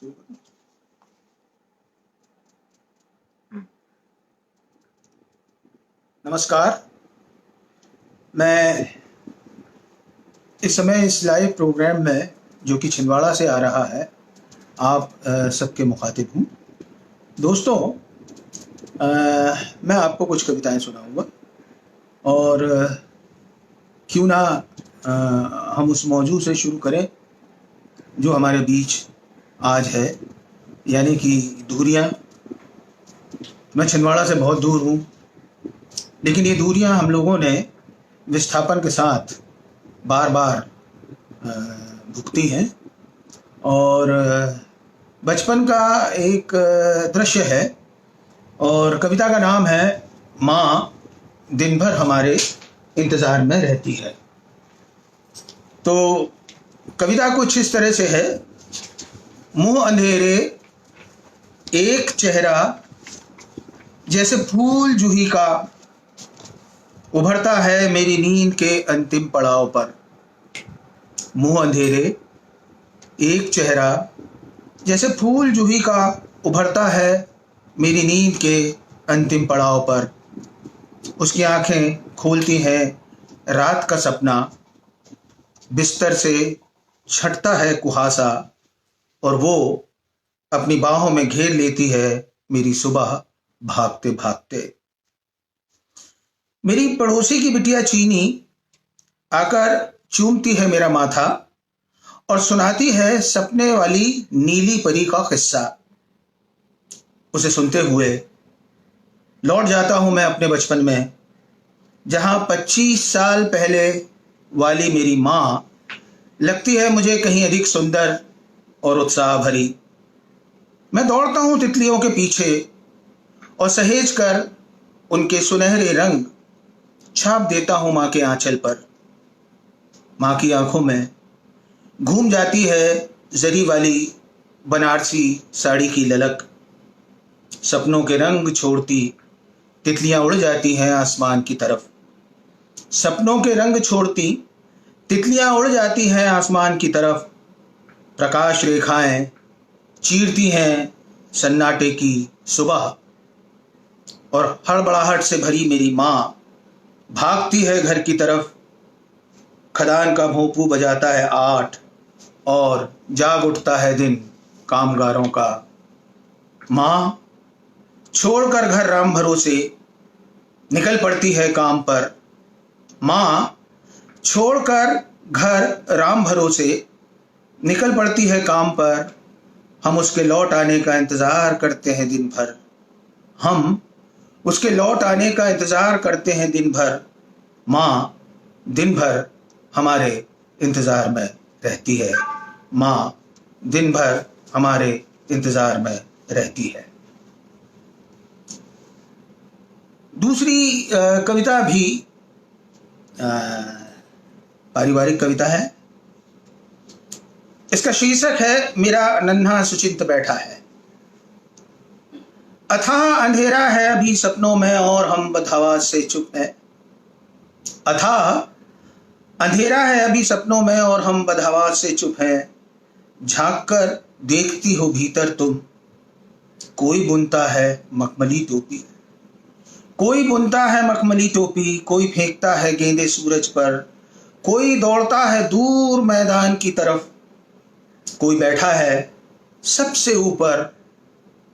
शुरू करूं? नमस्कार। मैं इस समय इस लाइव प्रोग्राम में जो कि छिंदवाड़ा से आ रहा है, आप सबके मुखातिब हूँ। दोस्तों, मैं आपको कुछ कविताएं सुनाऊंगा और क्यों ना हम उस मौजू से शुरू करें जो हमारे बीच आज है, यानी कि दूरियां। मैं छिंदवाड़ा से बहुत दूर हूँ, लेकिन ये दूरियां हम लोगों ने विस्थापन के साथ बार बार भुगती हैं। और बचपन का एक दृश्य है और कविता का नाम है माँ दिन भर हमारे इंतज़ार में रहती है। तो कविता कुछ इस तरह से है। मुँह अंधेरे एक चेहरा जैसे फूल जूही का उभरता है मेरी नींद के अंतिम पड़ाव पर। मुँह अंधेरे एक चेहरा जैसे फूल जूही का उभरता है मेरी नींद के अंतिम पड़ाव पर। उसकी आंखें खोलती हैं रात का सपना, बिस्तर से छटता है कुहासा और वो अपनी बाहों में घेर लेती है मेरी सुबह भागते भागते। मेरी पड़ोसी की बिटिया चीनी आकर चूमती है मेरा माथा और सुनाती है सपने वाली नीली परी का किस्सा। उसे सुनते हुए लौट जाता हूं मैं अपने बचपन में, जहां 25 साल पहले वाली मेरी माँ लगती है मुझे कहीं अधिक सुंदर और उत्साह भरी। मैं दौड़ता हूं तितलियों के पीछे और सहेज कर उनके सुनहरे रंग छाप देता हूं माँ के आंचल पर। माँ की आंखों में घूम जाती है जरी वाली बनारसी साड़ी की ललक। सपनों के रंग छोड़ती तितलियां उड़ जाती हैं आसमान की तरफ। सपनों के रंग छोड़ती तितलियां उड़ जाती हैं आसमान की तरफ। प्रकाश रेखाएं चीरती हैं सन्नाटे की सुबह और हड़बड़ाहट से भरी मेरी माँ भागती है घर की तरफ। खदान का भोंपू बजाता है 8 और जाग उठता है दिन कामगारों का। माँ छोड़कर घर राम भरोसे निकल पड़ती है काम पर। माँ छोड़कर घर राम भरोसे निकल पड़ती है काम पर। हम उसके लौट आने का इंतज़ार करते हैं दिन भर। हम उसके लौट आने का इंतज़ार करते हैं दिन भर। माँ दिन भर हमारे इंतज़ार में रहती है। माँ दिन भर हमारे इंतज़ार में रहती है। दूसरी कविता भी पारिवारिक कविता है। इसका शीर्षक है मेरा नन्हा सुचिंत बैठा है। अथाह अंधेरा है अभी सपनों में और हम बदहवास से चुप हैं। अथाह अंधेरा है अभी सपनों में और हम बदहवास से चुप हैं। झांक कर देखती हो भीतर तुम, कोई बुनता है मखमली टोपी। कोई बुनता है मखमली टोपी, कोई फेंकता है गेंदे सूरज पर, कोई दौड़ता है दूर मैदान की तरफ। कोई बैठा है सबसे ऊपर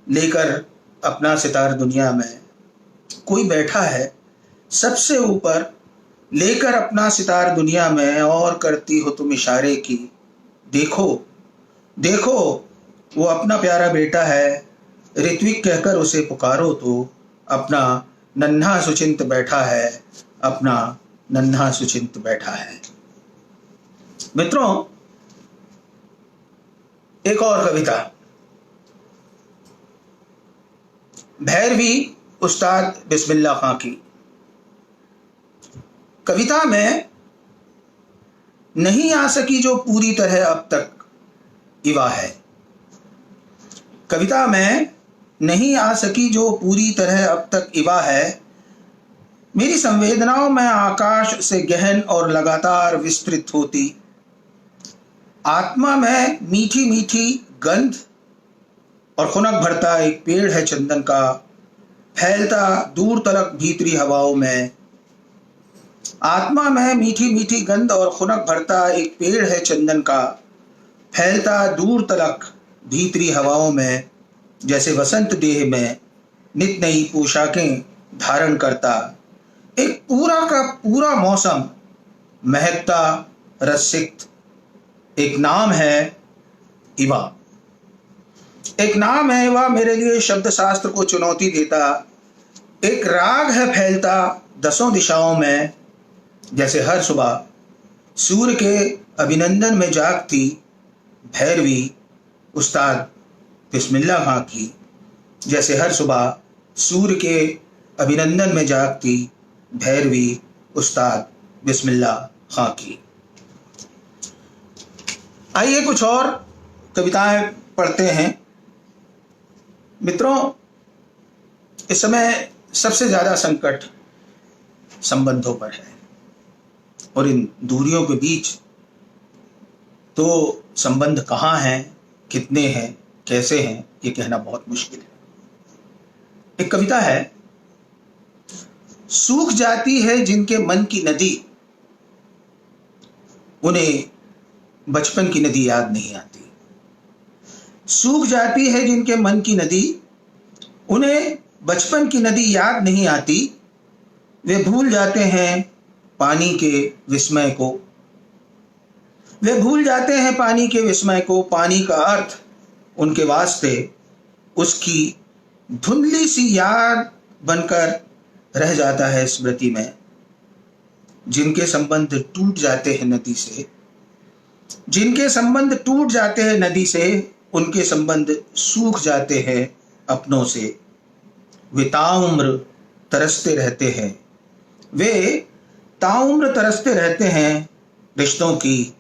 लेकर अपना सितार दुनिया में। कोई बैठा है सबसे ऊपर लेकर अपना सितार दुनिया में और करती हो तुम इशारे की। देखो देखो वो अपना प्यारा बेटा है, ऋत्विक कहकर उसे पुकारो तो अपना नन्हा सुचिंत बैठा है, अपना नन्हा सुचिंत बैठा है। मित्रों, एक और कविता भैरवी उस्ताद बिस्मिल्लाह खां की। कविता में नहीं आ सकी जो पूरी तरह अब तक इवा है। कविता में नहीं आ सकी जो पूरी तरह अब तक इवा है। मेरी संवेदनाओं में आकाश से गहन और लगातार विस्तृत होती। आत्मा में मीठी मीठी गंध और खुनक भरता एक पेड़ है चंदन का, फैलता दूर तलक भीतरी हवाओं में। आत्मा में मीठी मीठी गंध और खुनक भरता एक पेड़ है चंदन का, फैलता दूर तलक भीतरी हवाओं में। जैसे वसंत देह में नित नई पोशाकें धारण करता, एक पूरा का पूरा मौसम महकता रसिक्त। एक नाम है इवा, एक नाम है इवा मेरे लिए शब्द शास्त्र को चुनौती देता। एक राग है फैलता दसों दिशाओं में। जैसे हर सुबह सूर्य के अभिनंदन में जागती भैरवी उस्ताद बिस्मिल्लाह खां की। जैसे हर सुबह सूर्य के अभिनंदन में जागती भैरवी उस्ताद बिस्मिल्लाह खां की। आइए कुछ और कविताएं पढ़ते हैं। मित्रों, इस समय सबसे ज्यादा संकट संबंधों पर है, और इन दूरियों के बीच तो संबंध कहाँ हैं, कितने हैं, कैसे हैं, ये कहना बहुत मुश्किल है। एक कविता है, सूख जाती है जिनके मन की नदी, उन्हें बचपन की नदी याद नहीं आती। सूख जाती है जिनके मन की नदी, उन्हें बचपन की नदी याद नहीं आती। वे भूल जाते हैं पानी के विस्मय को, वे भूल जाते हैं पानी के विस्मय को। पानी का अर्थ उनके वास्ते उसकी धुंधली सी याद बनकर रह जाता है स्मृति में। जिनके संबंध टूट जाते हैं नदी से, जिनके संबंध टूट जाते हैं नदी से, उनके संबंध सूख जाते हैं अपनों से। वे ताउम्र तरसते रहते हैं, वे ताउम्र तरसते रहते हैं रिश्तों की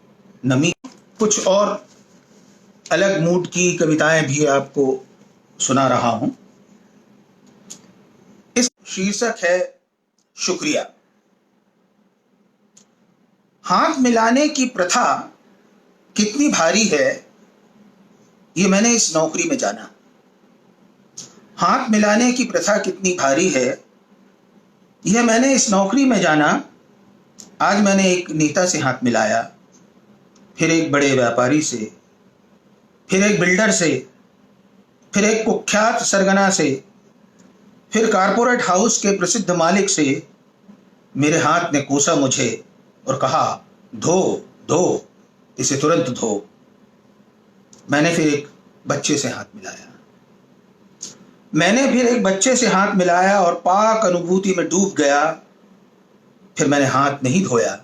नमी। कुछ और अलग मूड की कविताएं भी आपको सुना रहा हूं। इस शीर्षक है शुक्रिया। हाथ मिलाने की प्रथा कितनी भारी है, ये मैंने इस नौकरी में जाना। हाथ मिलाने की प्रथा कितनी भारी है, यह मैंने इस नौकरी में जाना। आज मैंने एक नेता से हाथ मिलाया, फिर एक बड़े व्यापारी से, फिर एक बिल्डर से, फिर एक कुख्यात सरगना से, फिर कारपोरेट हाउस के प्रसिद्ध मालिक से। मेरे हाथ ने कोसा मुझे और कहा, धो धो, इसे तुरंत धो। मैंने फिर एक बच्चे से हाथ मिलाया, मैंने फिर एक बच्चे से हाथ मिलाया और पाक अनुभूति में डूब गया। फिर मैंने हाथ नहीं धोया,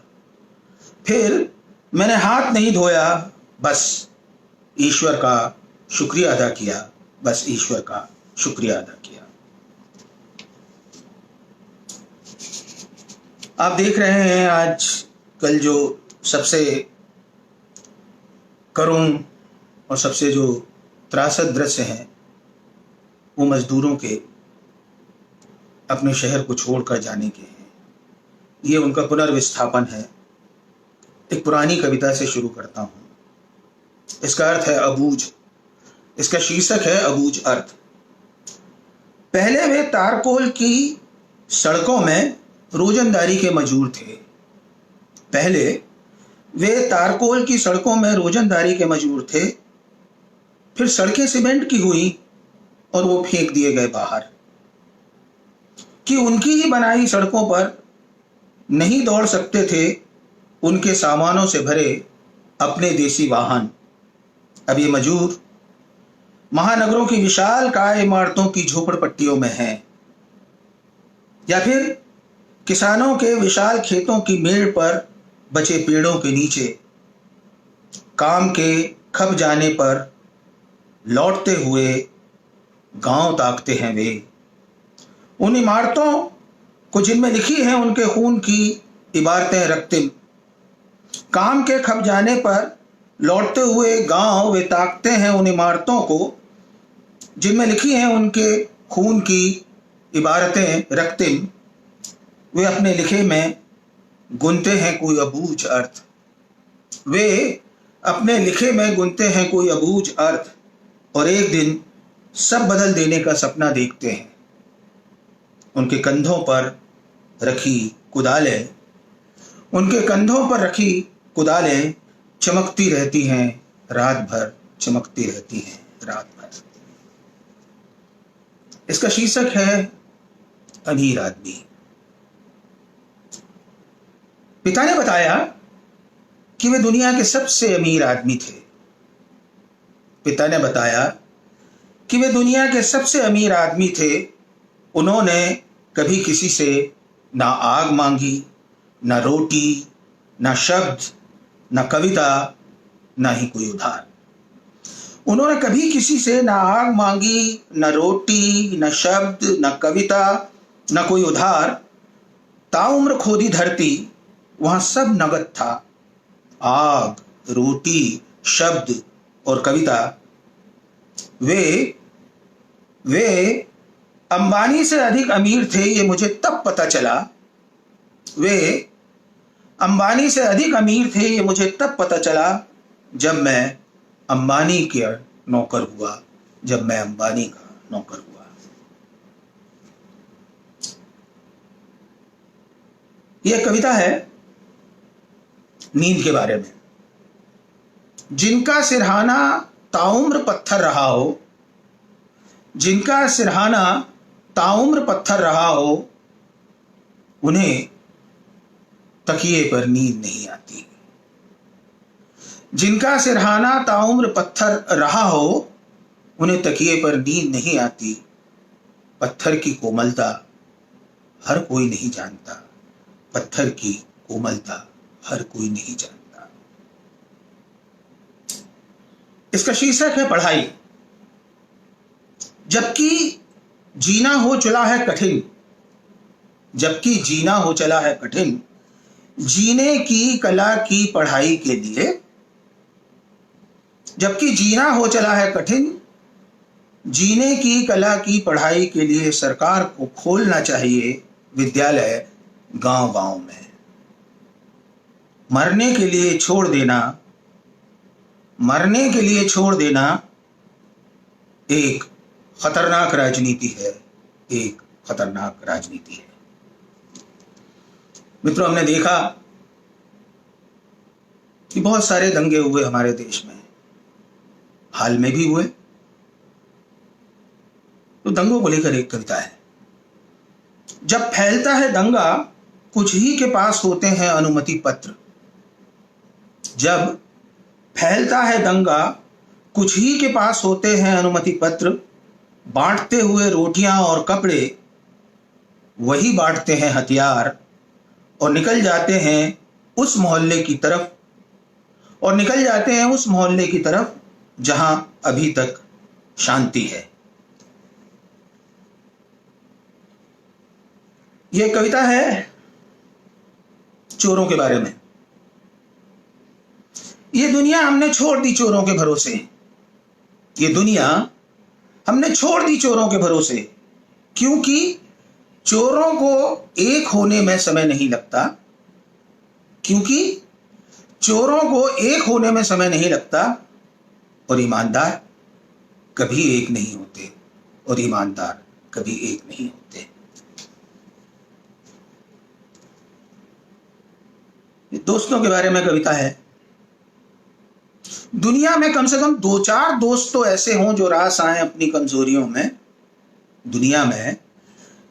फिर मैंने हाथ नहीं धोया, बस ईश्वर का शुक्रिया अदा किया, बस ईश्वर का शुक्रिया अदा किया। आप देख रहे हैं आज कल जो सबसे करुण और सबसे जो त्रासद दृश्य हैं, वो मजदूरों के अपने शहर को छोड़कर जाने के हैं। ये उनका पुनर्विस्थापन है। एक पुरानी कविता से शुरू करता हूं। इसका अर्थ है अबूझ। इसका शीर्षक है अबूझ अर्थ। पहले वे तारकोल की सड़कों में रोजंदारी के मजदूर थे। पहले वे तारकोल की सड़कों में रोजंदारी के मजदूर थे। फिर सड़कें सीमेंट की हुई और वो फेंक दिए गए बाहर, कि उनकी ही बनाई सड़कों पर नहीं दौड़ सकते थे उनके सामानों से भरे अपने देसी वाहन। अब ये मजदूर महानगरों की विशाल काय इमारतों की झोपड़पट्टियों में हैं, या फिर किसानों के विशाल खेतों की मेड़ पर बचे पेड़ों के नीचे। काम के खप जाने पर लौटते हुए गांव ताकते हैं वे। उन इमारतों को जिनमें लिखी हैं उनके खून की इबारतें रक्तिम। काम के खप जाने पर लौटते हुए गांव वे ताकते हैं उन इमारतों को जिनमें लिखी हैं उनके खून की इबारतें रक्तिम। वे अपने लिखे में गुनते हैं कोई अबूझ अर्थ, वे अपने लिखे में गुनते हैं कोई अबूझ अर्थ। और एक दिन सब बदल देने का सपना देखते हैं। उनके कंधों पर रखी कुदालें उनके कंधों पर रखी कुदालें चमकती रहती हैं रात भर, चमकती रहती हैं रात भर। इसका शीर्षक है अमीर आदमी। पिता ने बताया कि वे दुनिया के सबसे अमीर आदमी थे। पिता ने बताया कि वे दुनिया के सबसे अमीर आदमी थे। उन्होंने कभी किसी से ना आग मांगी, ना रोटी, ना शब्द, ना कविता, ना ही कोई उधार। उन्होंने कभी किसी से ना आग मांगी, ना रोटी, ना शब्द, ना कविता, ना कोई उधार। ताउम्र खोदी धरती, वहां सब नगद था। आग, रोटी, शब्द और कविता। वे अंबानी से अधिक अमीर थे, ये मुझे तब पता चला। वे अंबानी से अधिक अमीर थे, ये मुझे तब पता चला जब मैं अंबानी का नौकर हुआ, जब मैं अंबानी का नौकर हुआ। यह कविता है नींद के बारे में। जिनका सिरहाना ताउम्र पत्थर रहा हो, जिनका सिरहाना ताउम्र पत्थर रहा हो, उन्हें तकिए पर नींद नहीं आती। जिनका सिरहाना ताउम्र पत्थर रहा हो, उन्हें तकिए पर नींद नहीं आती। पत्थर की कोमलता हर कोई नहीं जानता। पत्थर की कोमलता हर कोई नहीं जानता। इसका शीर्षक है पढ़ाई। जबकि जीना हो चला है कठिन, जबकि जीना हो चला है कठिन, जीने की कला की पढ़ाई के लिए, जबकि जीना हो चला है कठिन, जीने की कला की पढ़ाई के लिए सरकार को खोलना चाहिए विद्यालय गांव-गांव में। मरने के लिए छोड़ देना, मरने के लिए छोड़ देना एक खतरनाक राजनीति है, एक खतरनाक राजनीति है। मित्रों, हमने देखा कि बहुत सारे दंगे हुए हमारे देश में, हाल में भी हुए। तो दंगों को लेकर एक कविता है। जब फैलता है दंगा, कुछ ही के पास होते हैं अनुमति पत्र। जब फैलता है दंगा, कुछ ही के पास होते हैं अनुमति पत्र। बांटते हुए रोटियां और कपड़े, वही बांटते हैं हथियार और निकल जाते हैं उस मोहल्ले की तरफ, और निकल जाते हैं उस मोहल्ले की तरफ जहां अभी तक शांति है। यह कविता है चोरों के बारे में। ये दुनिया हमने छोड़ दी चोरों के भरोसे। ये दुनिया हमने छोड़ दी चोरों के भरोसे, क्योंकि चोरों को एक होने में समय नहीं लगता, क्योंकि चोरों को एक होने में समय नहीं लगता, और ईमानदार कभी एक नहीं होते, और ईमानदार कभी एक नहीं होते। दोस्तों के बारे में कविता है। दुनिया में कम से कम 2-4 दोस्त तो ऐसे हों जो रास आए अपनी कमजोरियों में। दुनिया में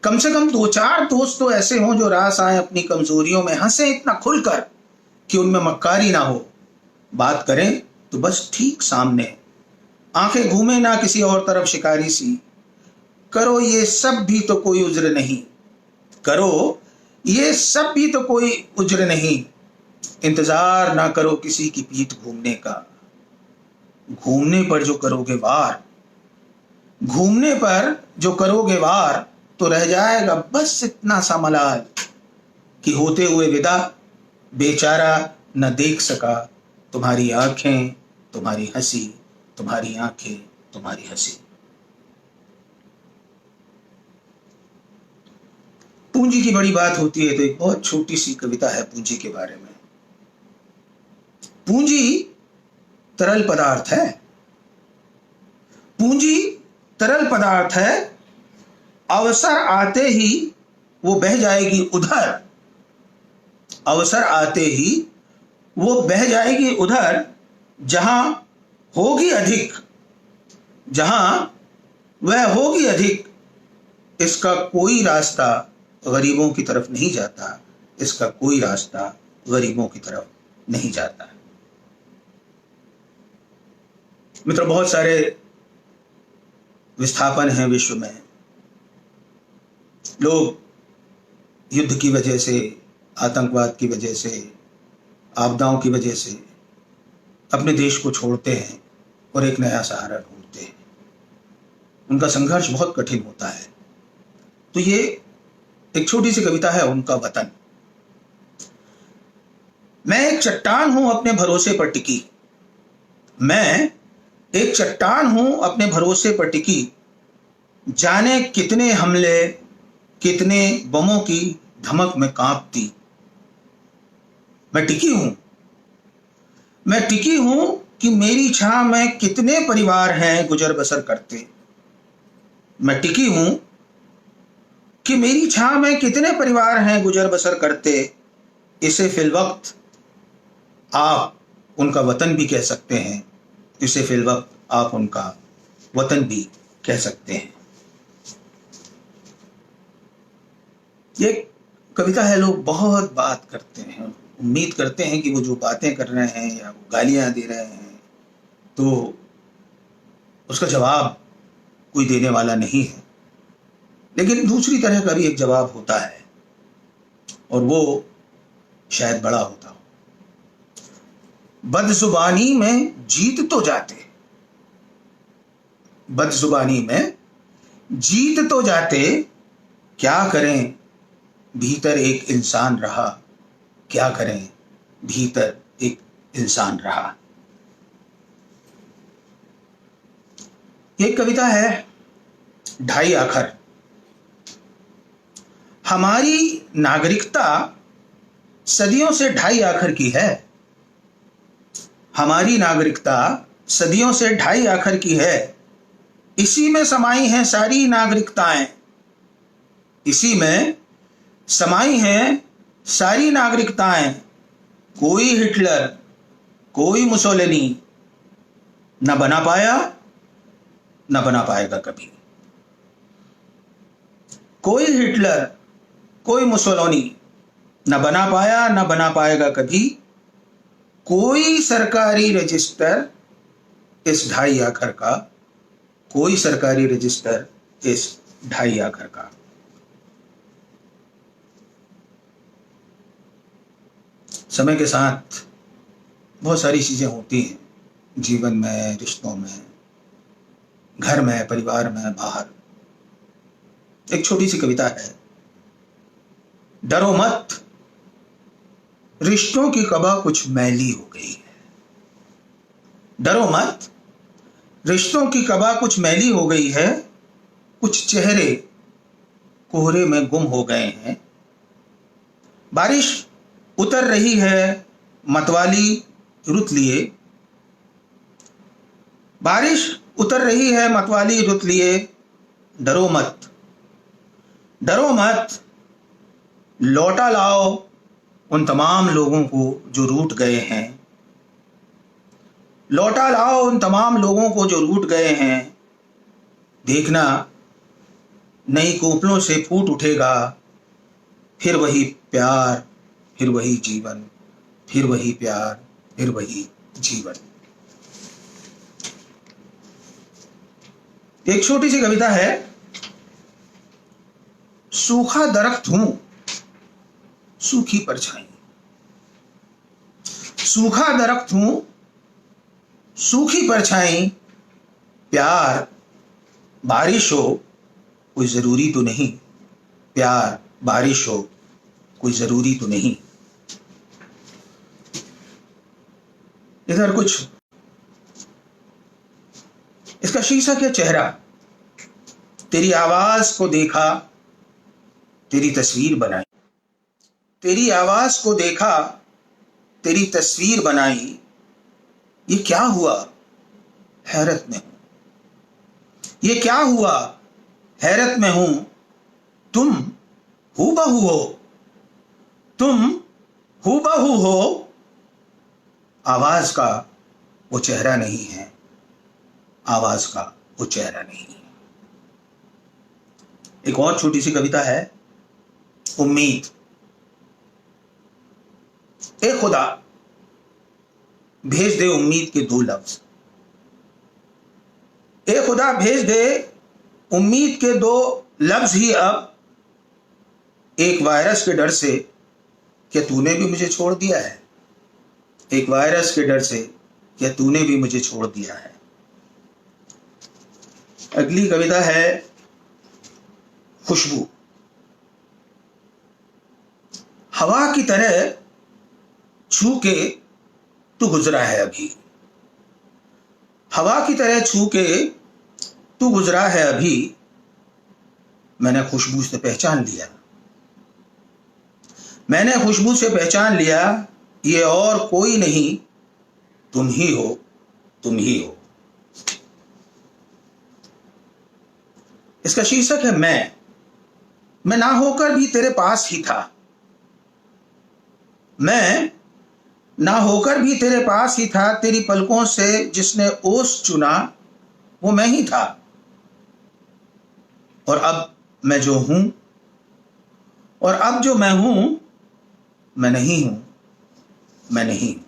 कम से कम 2-4 दोस्त तो ऐसे हों जो रास आए अपनी कमजोरियों में। हंसे इतना खुलकर कि उनमें मक्कारी ना हो, बात करें तो बस ठीक सामने, आंखें घूमे ना किसी और तरफ शिकारी सी। करो ये सब भी तो कोई उज्र नहीं, करो ये सब भी तो कोई उज्र नहीं। इंतजार ना करो किसी की पीठ घूमने का, घूमने पर जो करोगे वार, घूमने पर जो करोगे वार, तो रह जाएगा बस इतना सा मलाल कि होते हुए विदा बेचारा न देख सका तुम्हारी आंखें, तुम्हारी हंसी, तुम्हारी आंखें, तुम्हारी हंसी। पूंजी की बड़ी बात होती है तो एक बहुत छोटी सी कविता है पूंजी के बारे में। पूंजी तरल पदार्थ है। पूंजी तरल पदार्थ है, अवसर आते ही वो बह जाएगी उधर, अवसर आते ही वो बह जाएगी उधर जहां होगी अधिक, जहां वह होगी अधिक। इसका कोई रास्ता गरीबों की तरफ नहीं जाता, इसका कोई रास्ता गरीबों की तरफ नहीं जाता। मित्रों, बहुत सारे विस्थापन हैं विश्व में। लोग युद्ध की वजह से, आतंकवाद की वजह से, आपदाओं की वजह से अपने देश को छोड़ते हैं और एक नया सहारा ढूंढते हैं। उनका संघर्ष बहुत कठिन होता है। तो ये एक छोटी सी कविता है, उनका वतन। मैं एक चट्टान हूं अपने भरोसे पर टिकी, मैं एक चट्टान हूं अपने भरोसे पर टिकी, जाने कितने हमले, कितने बमों की धमक में कांपती। मैं टिकी हूं, मैं टिकी हूं कि मेरी छां में कितने परिवार हैं गुजर बसर करते। मैं टिकी हूं कि मेरी छां में कितने परिवार हैं गुजर बसर करते। इसे फिलवक्त आप उनका वतन भी कह सकते हैं, इसे फिलवक्त आप उनका वतन भी कह सकते हैं। ये कविता है, लोग बहुत बात करते हैं, उम्मीद करते हैं कि वो जो बातें कर रहे हैं या वो गालियां दे रहे हैं तो उसका जवाब कोई देने वाला नहीं है। लेकिन दूसरी तरह का भी एक जवाब होता है और वो शायद बड़ा होता हो। बदजुबानी में जीत तो जाते, बदजुबानी में जीत तो जाते, क्या करें भीतर एक इंसान रहा, क्या करें भीतर एक इंसान रहा। एक कविता है, ढाई आखर। हमारी नागरिकता सदियों से ढाई आखर की है, हमारी नागरिकता सदियों से ढाई आखर की है। इसी में समाई हैं सारी नागरिकताएं, इसी में समाई हैं सारी नागरिकताएं। कोई हिटलर, कोई मुसोलिनी न बना पाया, न बना पाएगा कभी। कोई हिटलर, कोई मुसोलिनी न बना पाया, न बना पाएगा कभी। कोई सरकारी रजिस्टर इस ढाई आखर का, कोई सरकारी रजिस्टर इस ढाई आखर का। समय के साथ बहुत सारी चीजें होती हैं जीवन में, रिश्तों में, घर में, परिवार में, बाहर। एक छोटी सी कविता है, डरो मत रिश्तों की कबा कुछ मैली हो गई है। डरो मत रिश्तों की कबा कुछ मैली हो गई है। कुछ चेहरे कोहरे में गुम हो गए हैं। बारिश उतर रही है मतवाली रुत लिए, बारिश उतर रही है मतवाली रुत लिए। डरो मत, डरो मत, लौटा लाओ उन तमाम लोगों को जो रूठ गए हैं। लौटा लाओ उन तमाम लोगों को जो रूठ गए हैं। देखना नई कोपलों से फूट उठेगा फिर वही प्यार, फिर वही जीवन, फिर वही प्यार, फिर वही जीवन। एक छोटी सी कविता है, सूखा दरख्त हूं सूखी परछाई। सूखा दरख्त हूं सूखी परछाई। प्यार बारिश हो कोई जरूरी तो नहीं, प्यार बारिश हो कोई जरूरी तो नहीं। इधर कुछ, इसका शीर्षक है चेहरा। तेरी आवाज को देखा, तेरी तस्वीर बनाई। तेरी आवाज को देखा, तेरी तस्वीर बनाई। ये क्या हुआ, हैरत में हूं। ये क्या हुआ, हैरत में हूं, तुम हूबहू हो, तुम हूबहू हो, आवाज का वो चेहरा नहीं है, आवाज का वो चेहरा नहीं है। एक और छोटी सी कविता है, उम्मीद। ए खुदा, भेज दे उम्मीद के 2 लफ्ज। ए खुदा, भेज दे उम्मीद के 2 लफ्ज ही अब, एक वायरस के डर से क्या तूने भी मुझे छोड़ दिया है, एक वायरस के डर से क्या तूने भी मुझे छोड़ दिया है। अगली कविता है खुशबू। हवा की तरह छू के तू गुजरा है अभी, हवा की तरह छू के तू गुजरा है अभी, मैंने खुशबू से पहचान लिया, मैंने खुशबू से पहचान लिया, ये और कोई नहीं, तुम ही हो, तुम ही हो। इसका शीर्षक है मैं ना होकर भी तेरे पास ही था, मैं ना होकर भी तेरे पास ही था, तेरी पलकों से जिसने ओस चुना वो मैं ही था, और अब मैं जो हूं, और अब जो मैं हूं, मैं नहीं हूं, मैं नहीं हूं।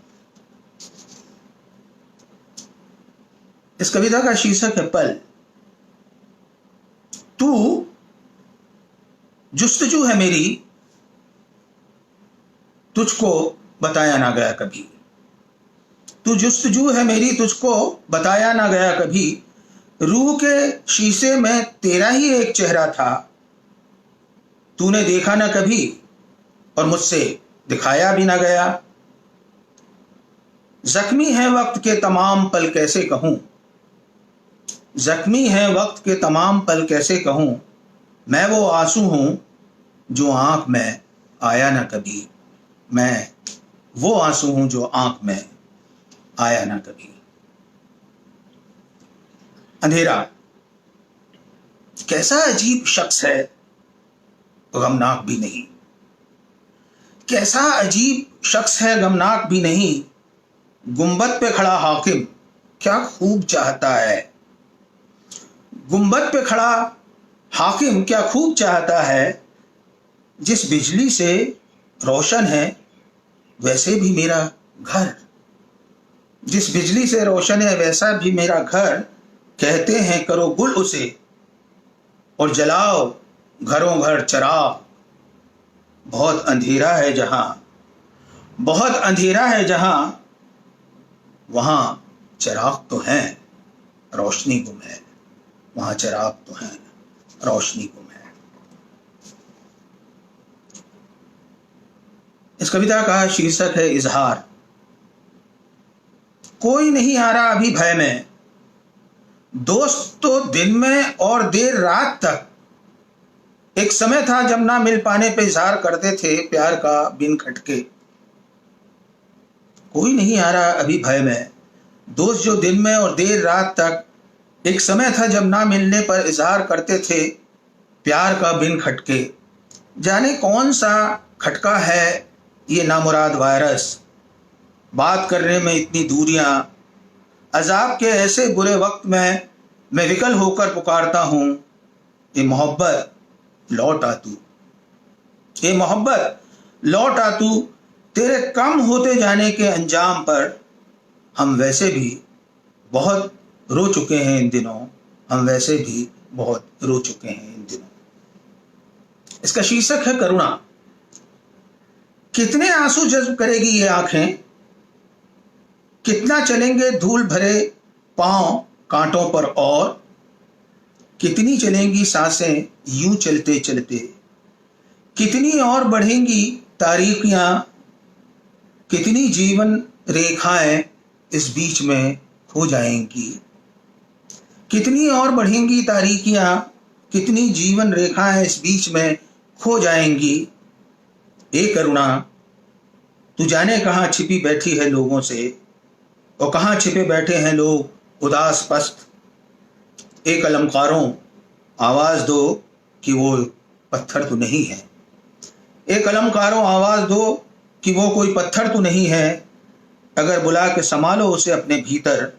इस कविता का शीर्षक है पल। तू जुस्तजू है मेरी, तुझको बताया ना गया कभी, तू जुस्तजू है मेरी, तुझको बताया ना गया कभी, रूह के शीशे में तेरा ही एक चेहरा था, तूने देखा ना कभी और मुझसे दिखाया भी ना गया। जख्मी है वक्त के तमाम पल कैसे कहूं, जख्मी है वक्त के तमाम पल कैसे कहूं, मैं वो आंसू हूं जो आंख में आया ना कभी, मैं वो आंसू हूं जो आंख में आया ना कभी। अंधेरा कैसा अजीब शख्स है, गमनाक भी नहीं, कैसा अजीब शख्स है, गमनाक भी नहीं, गुंबद पे खड़ा हाकिम क्या खूब चाहता है, गुंबद पे खड़ा हाकिम क्या खूब चाहता है, जिस बिजली से रोशन है वैसे भी मेरा घर, जिस बिजली से रोशन है वैसा भी मेरा घर, कहते हैं करो गुल उसे और जलाओ घरों घर चिराग, बहुत अंधेरा है जहां, बहुत अंधेरा है जहां, वहां चिराग तो है रोशनी गुम है, वहां चिराग तो है रोशनी गुम है। इस कविता का शीर्षक है इजहार। कोई नहीं आ रहा अभी भय में, दोस्त तो दिन में और देर रात तक, एक समय था जब ना मिल पाने पे इजहार करते थे प्यार का बिन खटके। कोई नहीं आ रहा अभी भय में, दोस्त जो दिन में और देर रात तक, एक समय था जब ना मिलने पर इजहार करते थे प्यार का बिन खटके। जाने कौन सा खटका है ये नामुराद वायरस, बात करने में इतनी दूरियां, अजाब के ऐसे बुरे वक्त में मैं विकल होकर पुकारता हूं, ये मोहब्बत लौट आ तू, ये मोहब्बत लौट आ तू, तेरे कम होते जाने के अंजाम पर हम वैसे भी बहुत रो चुके हैं इन दिनों, हम वैसे भी बहुत रो चुके हैं इन दिनों। इसका शीर्षक है करुणा। कितने आंसू जज्ब करेगी ये आंखें, कितना चलेंगे धूल भरे पांव कांटों पर, और कितनी चलेंगी सांसें यूं चलते चलते, कितनी और बढ़ेंगी तारीकियां, कितनी जीवन रेखाएं इस बीच में खो जाएंगी, कितनी और बढ़ेंगी तारीकियां, कितनी जीवन रेखाएं इस बीच में खो जाएंगी। ए करुणा, तू जाने कहां छिपी बैठी है लोगों से, और कहां छिपे बैठे हैं लोग उदास पस्त, ए कलमकारों आवाज़ दो कि वो पत्थर तो नहीं है। ए कलमकारों आवाज़ दो कि वो कोई पत्थर तो नहीं है। अगर बुला के संभालो उसे अपने भीतर,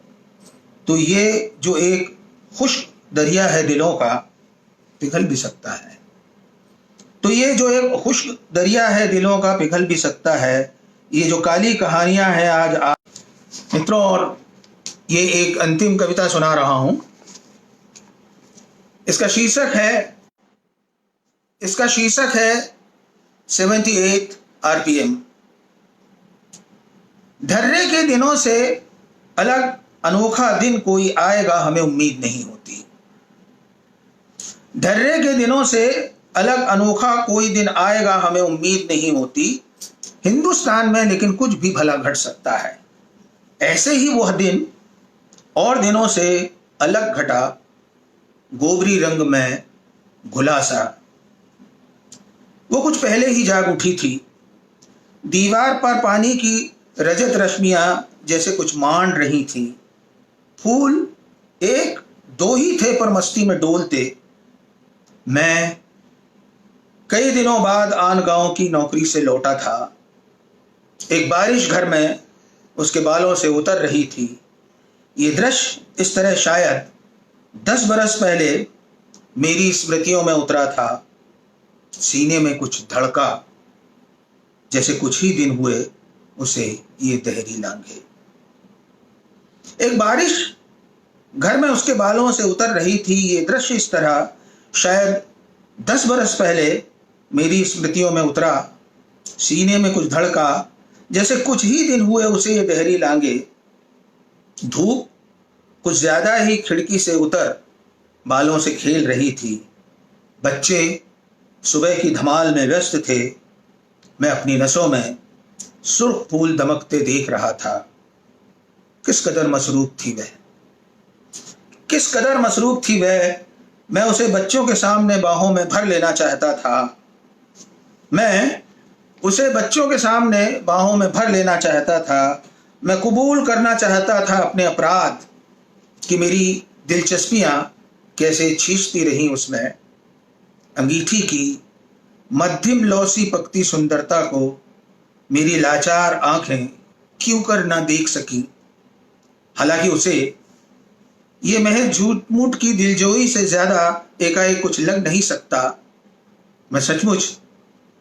तो ये जो एक खुश्क दरिया है दिलों का, पिघल भी सकता है। तो ये जो एक खुश्क दरिया है दिलों का, पिघल भी सकता है। ये जो काली कहानियां हैं आज मित्रों, और ये एक अंतिम कविता सुना रहा हूं। इसका शीर्षक है 78 RPM। धर्रे के दिनों से अलग अनोखा दिन कोई आएगा हमें उम्मीद नहीं होती। धर्रे के दिनों से अलग अनोखा कोई दिन आएगा हमें उम्मीद नहीं होती। हिंदुस्तान में लेकिन कुछ भी भला घट सकता है। ऐसे ही वह दिन और दिनों से अलग घटा, गोबरी रंग में घुला सा। वो कुछ पहले ही जाग उठी थी। दीवार पर पानी की रजत रश्मियां जैसे कुछ मान रही थीं। फूल एक दो ही थे पर मस्ती में डोलते। मैं कई दिनों बाद आन गांव की नौकरी से लौटा था। एक बारिश घर में उसके बालों से उतर रही थी। ये दृश्य इस तरह शायद 10 बरस पहले मेरी स्मृतियों में उतरा था। सीने में कुछ धड़का, जैसे कुछ ही दिन हुए उसे ये तहरी लांघे। एक बारिश घर में उसके बालों से उतर रही थी। ये दृश्य इस तरह शायद 10 बरस पहले मेरी स्मृतियों में उतरा। सीने में कुछ धड़का, जैसे कुछ ही दिन हुए उसे ये तहरी लांघे। धूप कुछ ज्यादा ही खिड़की से उतर बालों से खेल रही थी। बच्चे सुबह की धमाल में व्यस्त थे। मैं अपनी नसों में सुर्ख फूल दमकते देख रहा था। किस कदर मसरूफ थी वह। मैं उसे बच्चों के सामने बाहों में भर लेना चाहता था। मैं कबूल करना चाहता था अपने अपराध कि मेरी दिलचस्पियां कैसे छींचती रहीं उसमें। अंगीठी की मध्यम लौसी पकती सुंदरता को मेरी लाचार आंखें क्यों कर ना देख सकी। हालांकि उसे ये महज झूठ मूठ की दिलजोई से ज्यादा एकाएक कुछ लग नहीं सकता। मैं सचमुच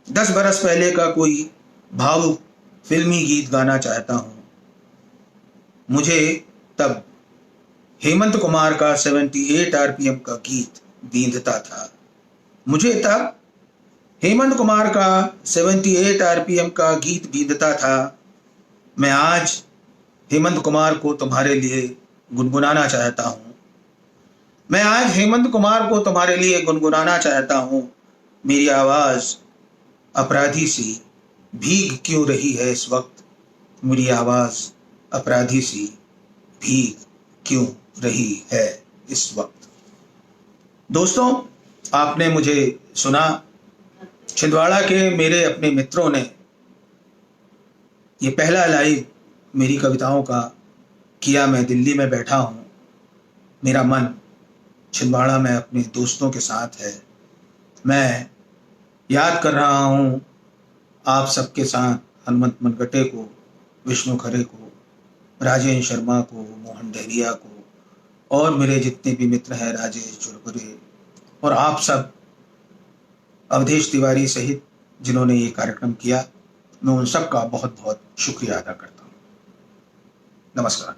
10 बरस पहले का कोई भावुक फिल्मी गीत गाना चाहता हूं। मुझे तब हेमंत कुमार का 78 RPM का गीत बींधता था। मैं आज हेमंत कुमार को तुम्हारे लिए गुनगुनाना चाहता हूं। मेरी आवाज अपराधी सी भीग क्यों रही है इस वक्त। मेरी आवाज अपराधी सी भीग क्यों रही है इस वक्त। दोस्तों, आपने मुझे सुना। छिंदवाड़ा के मेरे अपने मित्रों ने ये पहला लाइव मेरी कविताओं का किया। मैं दिल्ली में बैठा हूँ। मेरा मन छिंदवाड़ा में अपने दोस्तों के साथ है। मैं याद कर रहा हूँ आप सबके साथ हनुमंत मनगटे को, विष्णु खरे को, राजेंद्र शर्मा को, मोहन डहरिया को, और मेरे जितने भी मित्र हैं, राजेश जुड़पुरे, और आप सब अवधेश तिवारी सहित जिन्होंने ये कार्यक्रम किया। मैं उन सब का बहुत बहुत शुक्रिया अदा करता हूँ। नमस्कार।